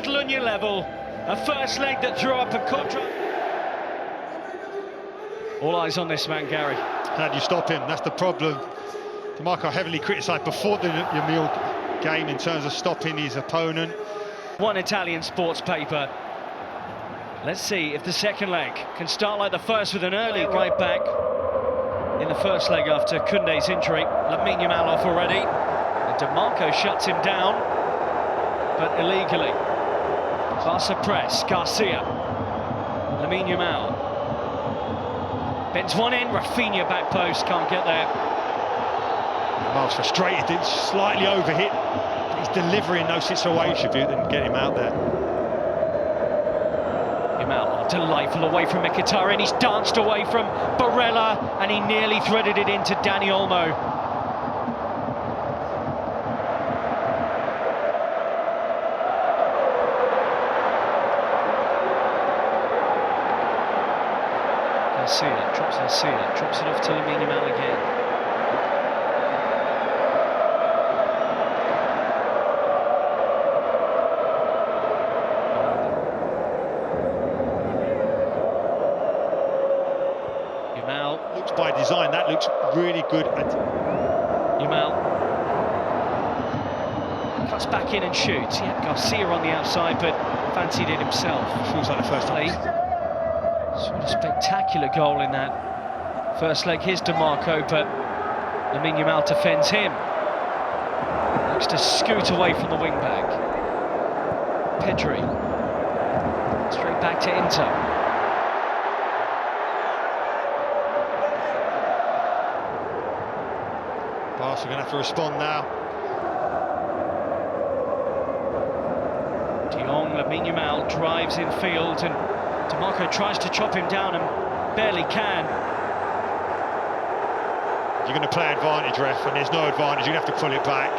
Catalonia level, a first leg that threw up a contra. All eyes on this man, Gary. How do you stop him? That's the problem. DeMarco heavily criticised before the Yamal game in terms of stopping his opponent. One Italian sports paper. Let's see if the second leg can start like the first with an early right back in the first leg after Koundé's injury. Lamine Yamal off already. And DeMarco shuts him down, but illegally. Barca press, Garcia. Lamine Yamal. Bends one in, Rafinha back post, can't get there. Yamal's frustrated, it's slightly overhit. He's delivering no situation and get him out there. Yamal, delightful away from Mkhitaryan. He's danced away from Barella and he nearly threaded it into Dani Olmo. Garcia drops it off to Lamine Yamal again. Yamal looks by design, that looks really good. Yamal cuts back in and shoots. He had Garcia on the outside, but fancied it himself. Feels like the first time. Sort of spectacular goal in that first leg. Here's DeMarco, but Lamine Yamal defends him. Looks to scoot away from the wing-back. Pedri. Straight back to Inter. Barca are going to have to respond now. De Jong, Lamine Yamal drives in field and DeMarco tries to chop him down and barely can. You're going to play advantage, ref, and there's no advantage. You're going to have to pull it back.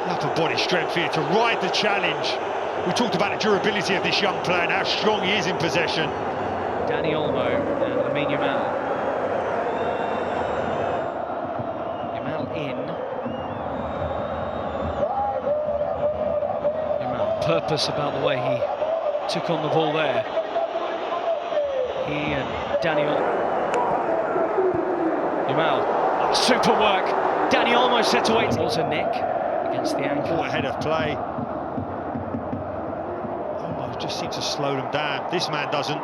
Upper body strength here to ride the challenge. We talked about the durability of this young player and how strong he is in possession. Dani Olmo and Lamine Yamal. Yamal in. Yamal, purpose about the way he took on the ball there. He and Daniel. Yamal, oh, super work. Dani almost set away. It was a nick against the ankle. Ahead of play. Almost just seems to slow them down. This man doesn't.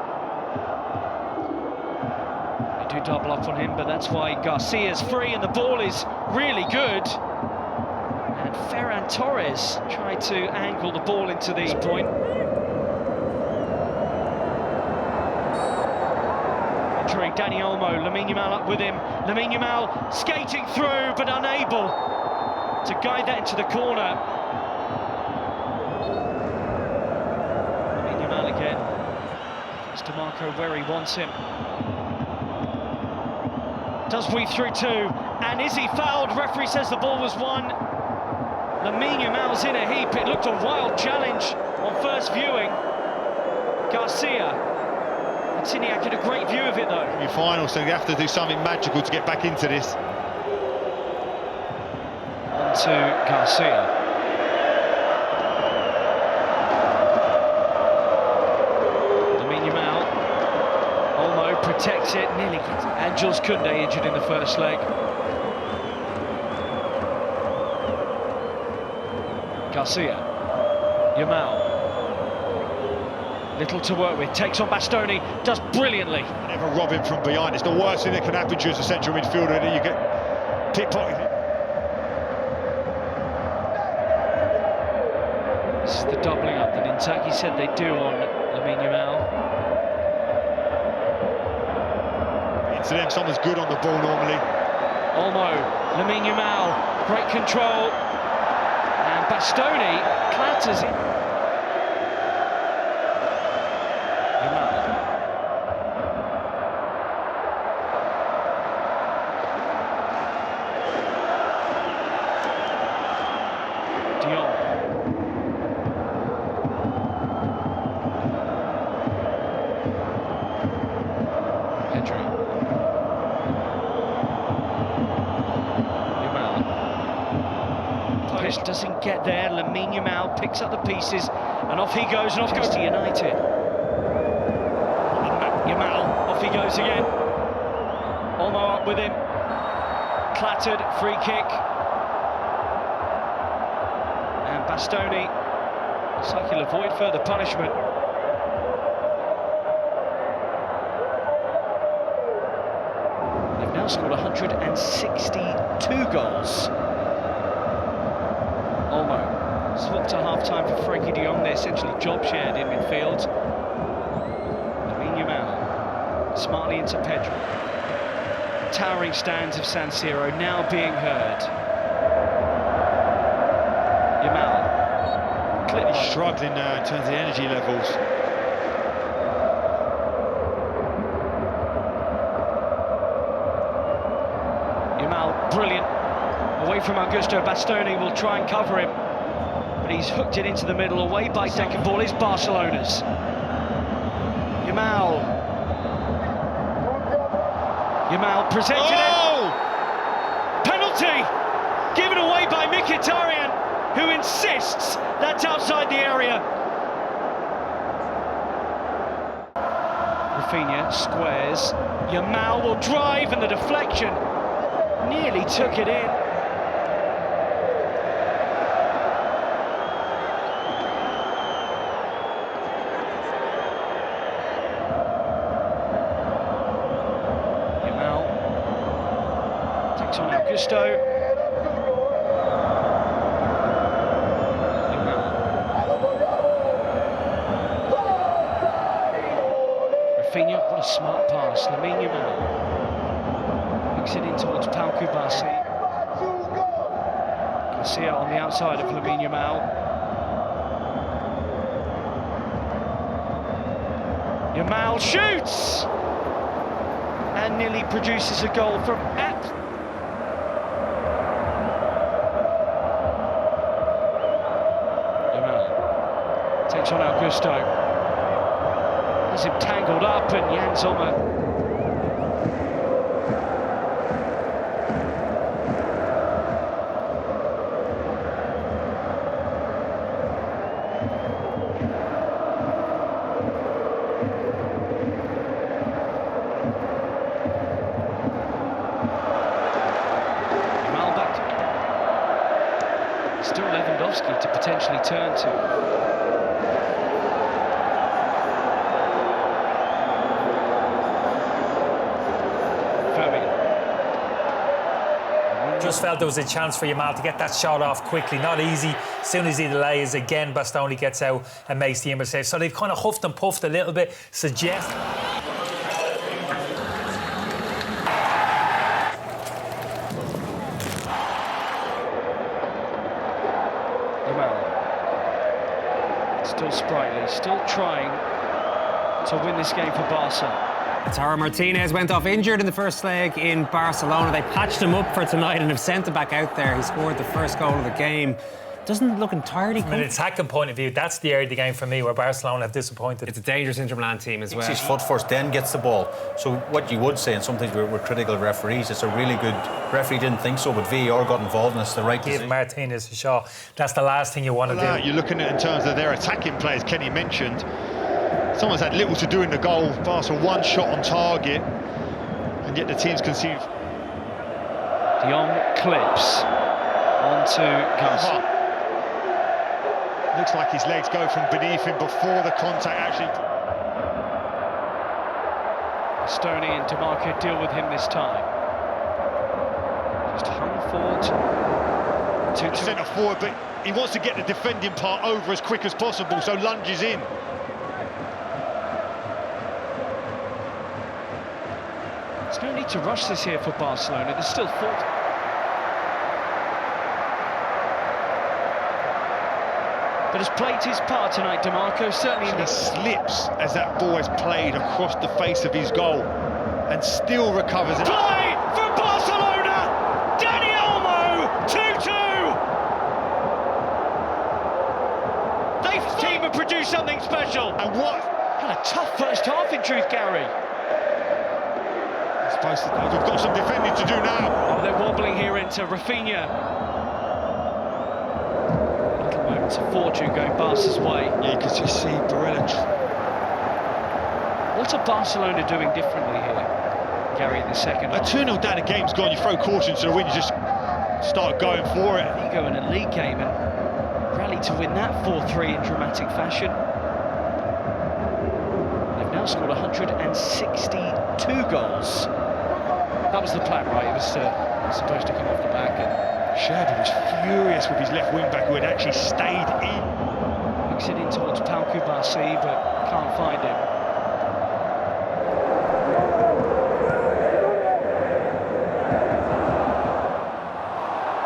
They do double up on him, but that's why Garcia's free and the ball is really good. And Ferran Torres tried to angle the ball into the point. Dani Olmo, Lamine Yamal up with him. Lamine Yamal skating through, but unable to guide that into the corner. Lamine Yamal again. It's DeMarco where he wants him. Does weave through two, and is he fouled? Referee says the ball was won. Lamine Yamal's in a heap. It looked a wild challenge on first viewing. Garcia. Tiniak had a great view of it though. Your final, so you have to do something magical to get back into this. On to Garcia. Lamine Yamal. Olmo protects it, nearly gets it. And Jules Koundé injured in the first leg. Garcia. Yamal. Little to work with, takes on Bastoni, does brilliantly. Never rob him from behind. It's the worst thing that can happen to you as a central midfielder, that you get pickpocketed. This is the doubling up that Inzaghi said they do on Lamine Yamal. Into them, someone's good on the ball normally. Olmo, Lamine Yamal, great control. And Bastoni clatters in. Pedri. Yamal. just doesn't get there. Lamine Yamal picks up the pieces, and off he goes, and off goes to United. Yamal, off he goes again. Olmo up with him. Clattered, free kick. And Bastoni, looks like he'll avoid further punishment. They've now scored 162 goals. Olmo, swapped to half-time for Frankie de Jong. They're essentially job shared in midfield. Lamine Yamal, smartly into Pedro. The towering stands of San Siro now being heard. Yamal, clearly struggling now in terms of the energy levels. Yamal, brilliant. Away from Augusto, Bastoni will try and cover him, but he's hooked it into the middle. Away by second ball is Barcelona's. Yamal presented it. Penalty given away by Mkhitaryan, who insists that's outside the area. Rafinha squares. Yamal will drive, and the deflection nearly took it in. On Augusto. Rafinha, what a smart pass. Lamine Yamal makes it in towards Pau Kubasi. Garcia on the outside of Lamine Yamal. Yamal shoots and nearly produces a goal from takes on Augusto, has him tangled up, and Jan Sommer Yamal back. Still Lewandowski to potentially turn to. Just felt there was a chance for Yamal to get that shot off quickly. Not easy. As soon as he delays, again, Bastoni gets out and makes the intercept. So they've kind of huffed and puffed a little bit. Suggest. Yamal, still sprightly, still trying to win this game for Barca. Tara Martinez went off injured in the first leg in Barcelona. They patched him up for tonight and have sent him back out there. He scored the first goal of the game. Doesn't look entirely... From an attacking point of view, that's the area of the game for me where Barcelona have disappointed. It's a dangerous Inter Milan team as well. His foot first, then gets the ball. So what you would say, and sometimes we're critical of referees, it's a really good referee. Didn't think so, but VAR got involved and it's the right decision. Give Martinez a shot. That's the last thing you want to do. You're looking at in terms of their attacking players, Kenny mentioned. Someone's had little to do in the goal. Barca one shot on target, and yet the team's conceived. De Jong clips onto Garcia. Looks like his legs go from beneath him before the contact actually. Stoney and DeMarco deal with him this time. Just hung forward to centre forward, but he wants to get the defending part over as quick as possible, so lunges in. There's no need to rush this here for Barcelona. There's still 40. But has played his part tonight, DeMarco, certainly. He slips as that ball is played across the face of his goal and still recovers. Play for Barcelona! Dani Olmo, 2-2! They team have produced something special. And what? Had a tough first half, in truth, Gary. We've got some defending to do now. Oh, they're wobbling here into Rafinha. It's a fortune going Barca's way. Yeah, you can just see Barella. What are Barcelona doing differently here, Gary, in the second half? 2-0 down, the game's gone, you throw caution to the wind, you just start going for it. You go in a league game and rally to win that 4-3 in dramatic fashion. They've now scored 162 goals. That was the plan, right? It was supposed to come off the back. Xavi was furious with his left wing back who had actually stayed in. Looks it in towards Pau Kubasi, but can't find him.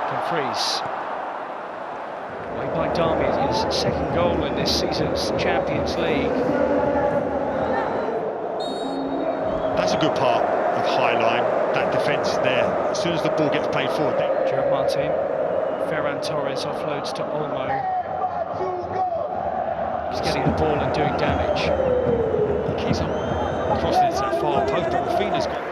Dumfries. Away by Derby, his second goal in this season's Champions League. That's a good part of high line, that defence there. As soon as the ball gets played forward, Gerard Martin, Ferran Torres offloads to Olmo. He's getting the ball and doing damage. he keeps on crossing into that far post, but Rafinha's got